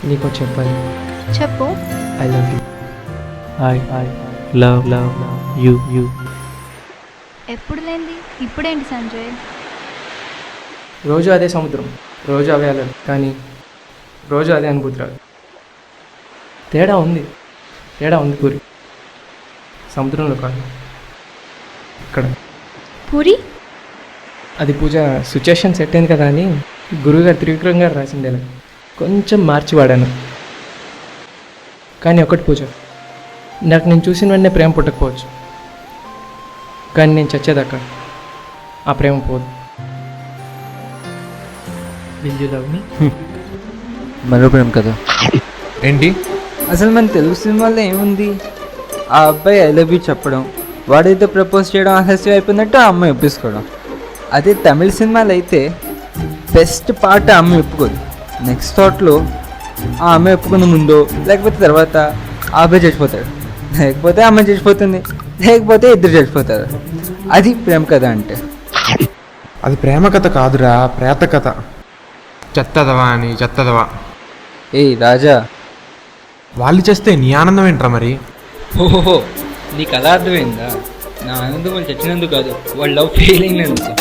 నీకు చెప్పాలి. చెప్పు. I love you. I love you. ఎప్పుడు లేంది ఇప్పుడేంటి సంజయ్? రోజు అదే సముద్రం, రోజు అవే అలలు, కానీ రోజు అదే అనుభూతి రాదు. తేడా ఉంది పూరి. సముద్రంలో కాదు, ఇక్కడ. పూరి? అది పూజ సిచ్యుయేషన్ సెట్ అయింది కదా అని గురువుగారు త్రివిక్రమ్ గారు రాసింది. ఇలా కొంచెం మార్చి వాడాను. కానీ ఒకటి పూజ, నాకు నేను చూసిన వెంటనే ప్రేమ పుట్టకపోవచ్చు, కానీ నేను చచ్చేదాకా ఆ ప్రేమ పోదు. విల్ యూ లవ్ మీ? మరో ప్రేమ కదా ఏంటి? అసలు మన తెలుగు సినిమాలో ఏముంది? ఆ అబ్బాయి ఐ లవ్ యూ చెప్పడం, వాడైతే ప్రపోజ్ చేయడం ఆలస్యం అయిపోయినట్టు ఆ అమ్మాయి ఒప్పేసుకోవడం. అదే తమిళ సినిమాలు అయితే బెస్ట్ పార్ట్ ఆ అమ్మాయి ఒప్పుకోదు. నెక్స్ట్ థాట్లో ఆ అమ్మాయి ఒప్పుకున్న ముందో లేకపోతే తర్వాత ఆ అబ్బాయి చచ్చిపోతాడు, లేకపోతే ఆ అమ్మాయి చచ్చిపోతుంది, లేకపోతే ఇద్దరు చచ్చిపోతారు. అది ప్రేమ కథ అంటే. అది ప్రేమ కథ కాదురా, ప్రేత కథ. చెత్తదవా. ఏయ్ రాజా, వాళ్ళు చేస్తే నీ ఆనందం ఏంట్రా మరి? ఓహో నీకు అలా అర్థమైందా? నా ఆనందం వాళ్ళు చచ్చినందుకు కాదు, వాళ్ళు లవ్ ఫెయిల్ అయినందుకు.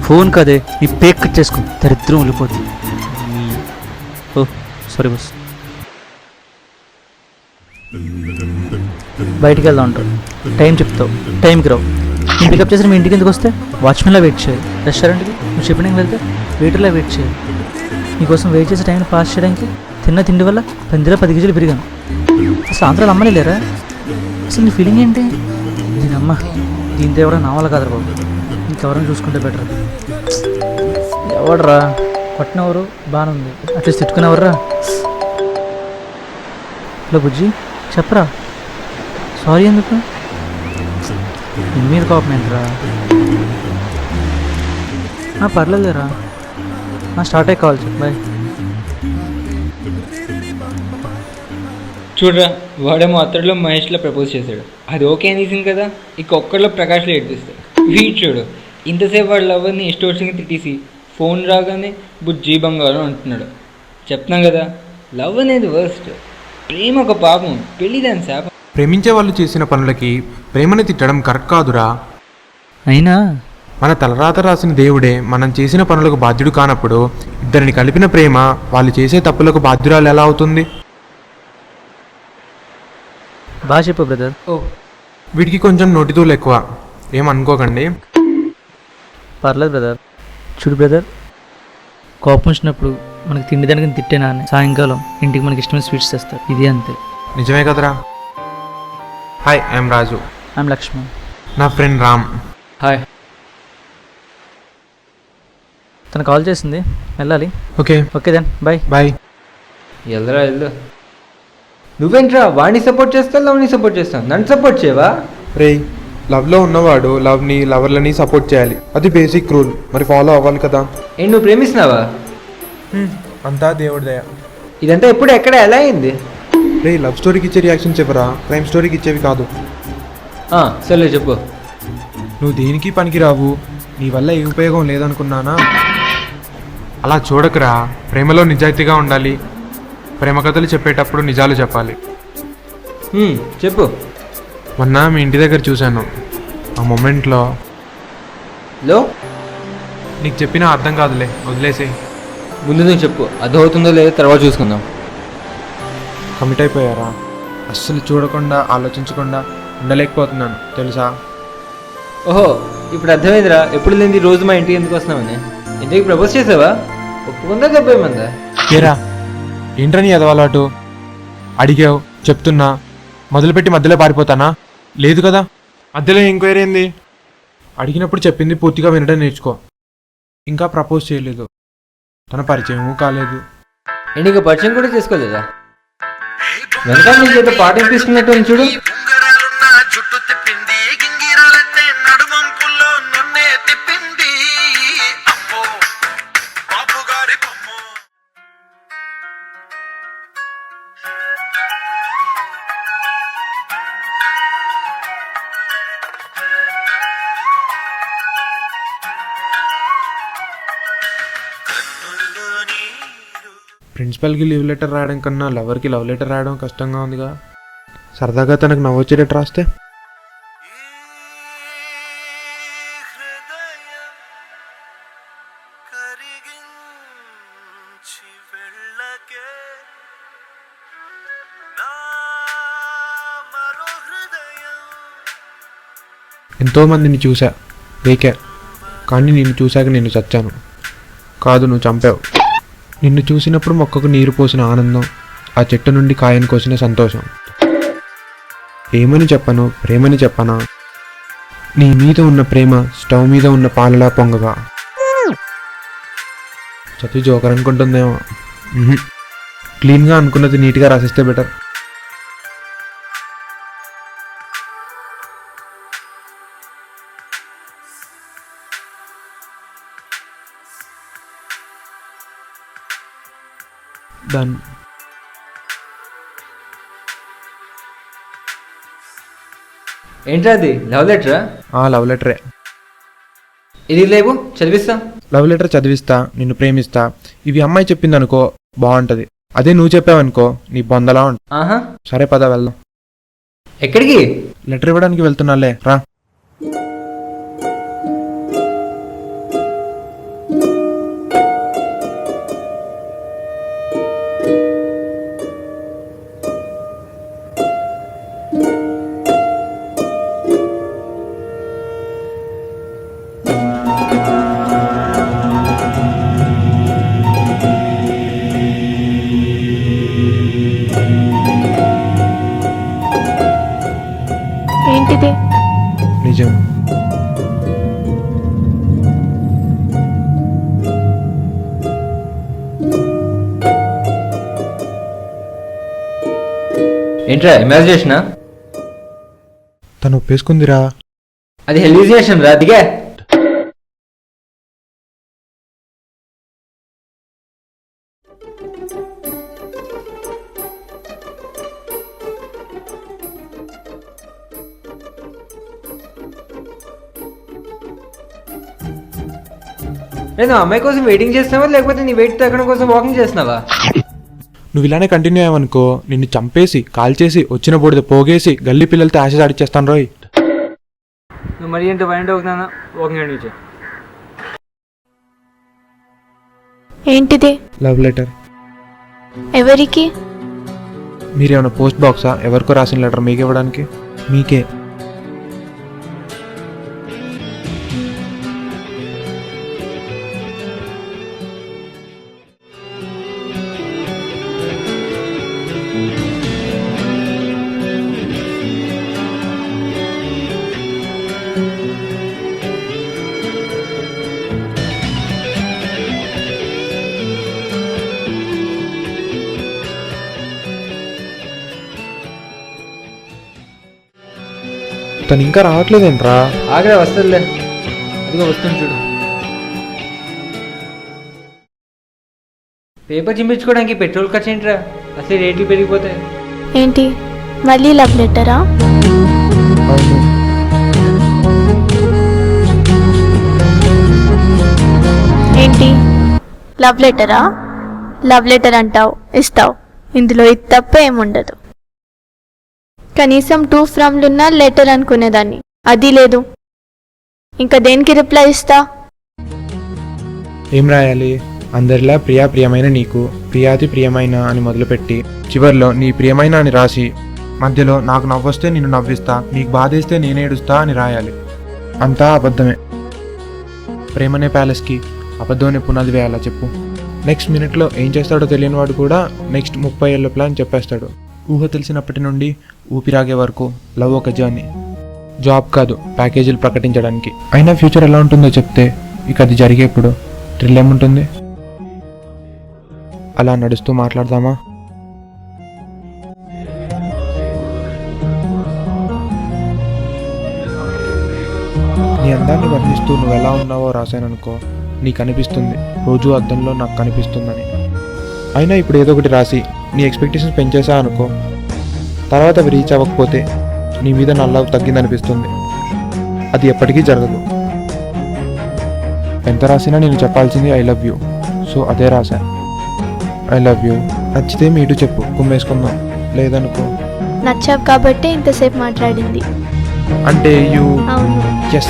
ఫోన్ కదే నీ పేక్ కట్ చేసుకో, దరిద్రం వెళ్ళిపోతుంది. ఓ సారీ బస్. బయటికి వెళ్దాం అంటారు, టైం చెప్తావు, టైంకి రావు. నేను పికప్ చేసిన మీ ఇంటికి ఎందుకు వస్తే వాచ్మెన్లా వెయిట్ చేయాలి, రెస్టారెంట్కి నువ్వు చెప్పడానికి వెళ్తే వెయిటర్లా వెయిట్ చేయాలి. నీకోసం వెయిట్ చేసే టైంని పాస్ చేయడానికి తిన్న తిండి వల్ల 10 కేజీలు పెరిగాను. అసలు ఆంధ్రాలో అమ్మలే లేరా? అసలు నీ ఫీలింగ్ ఏంటి? దీని అమ్మ, దీంతో ఎవరో నా వల్ల కాదు బాబు, ఇంకెవరైనా చూసుకుంటే బెటర్. ఎవడరా కొట్టినెవరు? బాగానే ఉంది, అట్లీస్ట్ తిట్టుకునేవర్రా? హలో బుజ్జి, చెప్పరా. సారీ ఎందుకు? నీ మీద కోపం ఏంట్రా? పర్లేదురా, స్టార్ట్ అయ్యి కావాలి, చెప్పు. బాయ్. చూడరా, వాడేమో అత్తడిలో మహేష్లో ప్రపోజ్ చేశాడు, అది ఓకే అనేసింది కదా. ఇక ఒక్కడిలో ప్రకాష్లో ఏడిపిస్తాడు. వీడు చూడు, ఇంతసేపు వాడు లవర్ని ఇష్టోషంగా తిట్టేసి ఫోన్ రాగానే బుజ్జి బంగారం అంటున్నాడు. చెప్తున్నాం కదా, లవ్ అనేది వర్స్ట్. ప్రేమ ఒక పాపం, పెళ్ళి దాని శాపం. ప్రేమించే వాళ్ళు చేసిన పనులకి ప్రేమని తిట్టడం కరెక్ట్ కాదురా. అయినా మన తలరాత రాసిన దేవుడే మనం చేసిన పనులకు బాధ్యుడు కానప్పుడు ఇద్దరిని కలిపిన ప్రేమ వాళ్ళు చేసే తప్పులకు బాధ్యురాలు ఎలా అవుతుంది? బాగా చెప్పు బ్రదర్. వీటికి కొంచెం నోటితూలు ఎక్కువ, ఏమనుకోకండి. పర్లేదు బ్రదర్. చూడు బ్రదర్, కోపం వచ్చినప్పుడు మనకి తిండి దానికి తిట్టేనా అని సాయంకాలం ఇంటికి మనకి ఇష్టమైన స్వీట్స్ తెస్తారు, ఇది అంతే. నిజమే కదరా. Hi, I'm Raju. I'm Lakshman. నా ఫ్రెండ్ రామ్. హాయ్. తను కాల్ చేసింది, వెళ్ళాలి. Okay then bye. బాయ్. ఎల్దరా వెళ్దా. నువ్వేంట్రా వాడిని సపోర్ట్ చేస్తావు, లవ్ని సపోర్ట్ చేస్తావు, నన్ను సపోర్ట్ చేయవా? రేయ్, లవ్లో ఉన్నవాడు లవ్ని లవర్లని సపోర్ట్ చేయాలి, అది బేసిక్ రూల్. మరి ఫాలో అవ్వాలి కదా. ఏంటి నువ్వు ప్రేమిస్తున్నావా? అంతా దేవుడి దయ. ఇదంతా ఎప్పుడు ఎక్కడ ఎలా అయింది? రే, లవ్ స్టోరీకి ఇచ్చే రియాక్షన్ చెప్పరా, క్రైమ్ స్టోరీకి ఇచ్చేవి కాదు. సరే చెప్పు. నువ్వు దేనికి పనికిరావు, నీ వల్ల ఏ ఉపయోగం లేదనుకున్నానా? అలా చూడకురా, ప్రేమలో నిజాయితీగా ఉండాలి. ప్రేమ కథలు చెప్పేటప్పుడు నిజాలు చెప్పాలి. చెప్పు. మొన్న మీ ఇంటి దగ్గర చూశాను, ఆ మూమెంట్లో నీకు చెప్పినా అర్థం కాదులే, వదిలేసి. ముందు నువ్వు చెప్పు, అర్థమవుతుందో లేదో తర్వాత చూసుకుందాం. కమిట్ అయిపోయారా? అస్సలు చూడకుండా ఆలోచించకుండా ఉండలేకపోతున్నాను తెలుసా. ఓహో, ఇప్పుడు అర్థమైందిరా ఎప్పుడు లేని రోజు మా ఇంటికి ఎందుకు వస్తున్నామని. ఇంటికి ప్రపోజ్ చేసావా? ఒప్పుకుందా చెప్పేమందా? ఏరా, ఏంట్రా నీ అదవాలాటు? అడిగావు, చెప్తున్నా, మొదలుపెట్టి మధ్యలో పారిపోతానా? లేదు కదా. మధ్యలో ఎంక్వైరీ ఏంది? అడిగినప్పుడు చెప్పింది పూర్తిగా వినడం నేర్చుకో. ఇంకా ప్రపోజ్ చేయలేదు, తన పరిచయము కాలేదు. ఇంకా పరిచయం కూడా చేసుకోలేదా? వెనకాల నుంచి ఏదో పాఠం తీసుకున్నట్టు చూడు. ప్రిన్సిపల్కి లీవ్ లెటర్ రాయడం కన్నా లవర్కి లవ్ లెటర్ రాయడం కష్టంగా ఉందిగా. సరదాగా తనకు నవ్వొచ్చేటట్టు రాస్తే. ఎంతోమందిని చూసా వేకే, కానీ నిన్ను చూశాక నేను చచ్చాను. కాదు, నువ్వు చంపావు. నిన్ను చూసినప్పుడు మొక్కకు నీరు పోసిన ఆనందం, ఆ చెట్టు నుండి కాయను కోసిన సంతోషం. ఏమని చెప్పను, ప్రేమని చెప్పనా? నీ మీద ఉన్న ప్రేమ స్టవ్ మీద ఉన్న పాలలా పొంగగా. చదువు జోకర్ అనుకుంటుందేమో. క్లీన్గా అనుకున్నది నీట్గా రాసిస్తే బెటర్. డన్. ఏంట్రా అది, లవ్ లెటరా? లవ్ లెటరే. ఇది లేవు, చదివిస్తా. లవ్ లెటర్ చదివిస్తా, నిన్ను ప్రేమిస్తా, ఇవి అమ్మాయి చెప్పింది అనుకో బాగుంటది. అదే నువ్వు చెప్పావనుకో నీ బొందలా ఉంటుంది. ఆహా, సరే పద వెళ్దాం. ఎక్కడికి? లెటర్ ఇవ్వడానికి వెళ్తున్నాలే, రా. ఏంటిది? నిజం. ఏంట్రా ఇమాజినేషనా? తను ఒప్పేసుకుందిరా. అది హెల్యూజినేషన్ రా, దిగా. నేను అమ్మాయి కోసం వెయిటింగ్ చేస్తున్నావా, లేకపోతే నీ వెయిట్ తగ్గడం కోసం వాకింగ్ చేస్తున్నావా? నువ్వు ఇలానే కంటిన్యూ అయ్యావనుకో నిన్ను చంపేసి కాల్చేసి వచ్చిన బూడిద పోగేసి గల్లీ పిల్లలతో యాసిడ్ ఆడిచ్చేస్తాను రోయ్. నువ్వు మరి ఏంటో వైండ్ అవుతున్నా, వాకింగ్ అడిగి. ఏంటిది? Love letter. ఎవరికి? మీరేమైనా పోస్ట్ బాక్సా ఎవరికో రాసిన లెటర్ మీకు ఇవ్వడానికి? మీకే. తను ఇంకా రావట్లేదేంట్రా? ఆగ్రా వస్తుందిలే, అదిగో వస్తుంది చూడు. పేపర్ చింపించుకోవడానికి పెట్రోల్ ఖర్చు ఏంట్రా, అసలు రేట్లు పెరిగిపోతాయి. ఏంటి మళ్ళీ లవ్ లెటరా? అవును. ఏంటి లవ్ లెటరా? లవ్ లెటర్ అంటావు, ఇస్తావు. ఇందులో ఇది తప్ప ఏముండదు. కనీసం 2 ఫ్రమ్లున్నా లెటర్ అనుకునేదాన్ని, అది లేదు. ఇంకా దేనికి రిప్లై ఇస్తా? ఏం రాయాలి? అందరిలా ప్రియా ప్రియమైన నీకు, ప్రియాతి ప్రియమైన అని మొదలుపెట్టి చివర్లో నీ ప్రియమైన అని రాసి మధ్యలో నాకు నవ్వొస్తే నిన్ను నవ్విస్తా, నీకు బాధేస్తే నేనేడుస్తా అని రాయాలి. అంతా అబద్ధమే. ప్రేమనే ప్యాలెస్కి అబద్ధమనే పునాది వేయాలా చెప్పు? నెక్స్ట్ మినిట్లో ఏం చేస్తాడో తెలియని వాడు కూడా నెక్స్ట్ 30 ఏళ్ళ ప్లాన్ చెప్పేస్తాడు. ఊహ తెలిసినప్పటి నుండి ఊపిరాగే వరకు లవ్ ఒక జర్నీ, జాబ్ కాదు ప్యాకేజీలు ప్రకటించడానికి. అయినా ఫ్యూచర్ ఎలా ఉంటుందో చెప్తే ఇక అది జరిగేప్పుడు థ్రిల్ ఏముంటుంది? అలా నడుస్తూ మాట్లాడదామా? నీ అందాన్ని వర్ణిస్తూ నువ్వు ఎలా ఉన్నావో రాశాననుకో, నీకు అనిపిస్తుంది రోజు అద్దంలో నాకు కనిపిస్తుందని. అయినా ఇప్పుడు ఏదో ఒకటి రాసి నీ ఎక్స్పెక్టేషన్స్ పెంచేసా అనుకో, తర్వాత అవి రీచ్ అవ్వకపోతే నీ మీద నా లవ్ తగ్గిందనిపిస్తుంది. అది ఎప్పటికీ జరగదు. ఎంత రాసినా నేను చెప్పాల్సింది ఐ లవ్ యూ, సో అదే రాశా. I love you. నచ్చితే మీటు చెప్పు, కుమ్మేసుకుందాం. లేదనుకో. నచ్చావు కాబట్టి ఇంతసేపు మాట్లాడింది. అంటే యూ. అవును. ఎస్.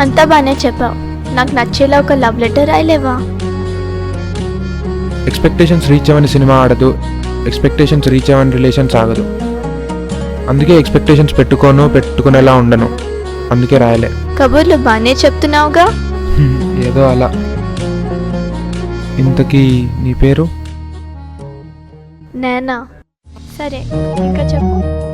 అంతా బాగానే చెప్పావు. నాకు నచ్చేలా ఒక లవ్ లెటర్ రాయలేవా? ఎక్స్పెక్టేషన్స్ రీచ్ అవ్వని సినిమా ఆడదు, ఎక్స్పెక్టేషన్స్ రీచ్ అవ్వని రిలేషన్స్ ఆగదు. అందుకే ఎక్స్పెక్టేషన్స్ పెట్టుకునేలా ఉండను. అందుకే రాయలే. కబుర్లు బాగానే చెప్తున్నావుగా. ఏదో అలా. ఇంతకీ నీ పేరు? నేనా? సరే, ఇంకా చెప్పు.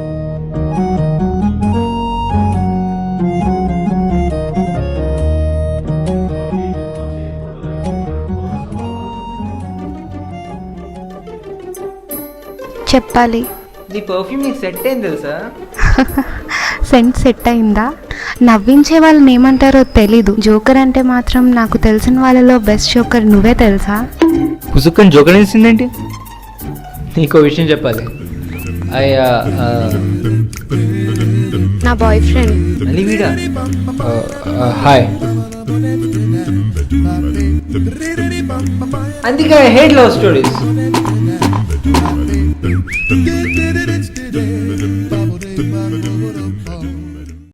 చెప్పాలి. నీ పర్ఫ్యూమ్ నీకు సెట్ అయింది తెలుసా? సెంట్ సెట్ అయిందా? నవ్వించే వాళ్ళని ఏమంటారో తెలీదు. జోకర్ అంటే మాత్రం నాకు తెలిసిన వాళ్ళలో బెస్ట్ జోకర్ నువ్వే తెలుసా? పుసుక్కని జోకర్ వేసిందేంటి? నీకో విషయం చెప్పాలి. అయ్యా నా బాయ్ ఫ్రెండ్. మళ్ళీ వీడా? హాయ్. అందుకే ఐ హేట్ లవ్ స్టోరీస్.